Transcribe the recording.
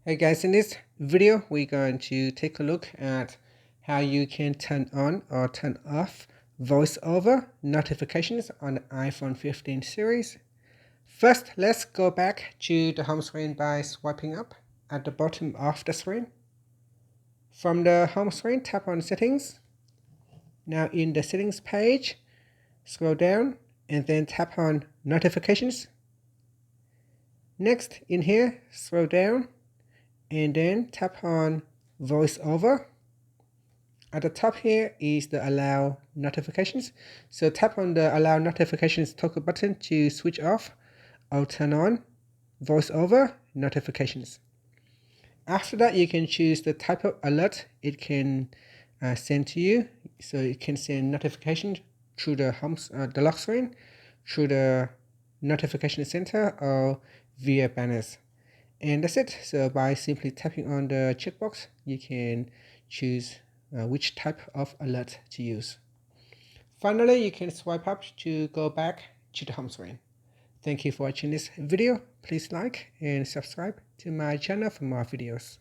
Hey guys, in this video we're going to take a look at how you can turn on or turn off VoiceOver notifications on the iPhone 15 series. First, let's go back to the home screen by swiping up at the bottom of the screen. From the home screen, tap on Settings. Now in the Settings page, scroll down and then tap on Notifications. Next, in here, scroll down and then tap on VoiceOver. At the top here is the Allow Notifications. So tap on the Allow Notifications toggle button to switch off or turn on VoiceOver notifications. After that, you can choose the type of alert it can send to you. So it can send notifications through the lock screen, through the notification center, or via banners. And that's it. So by simply tapping on the checkbox, you can choose which type of alert to use. Finally, you can swipe up to go back to the home screen. Thank you for watching this video. Please like and subscribe to my channel for more videos.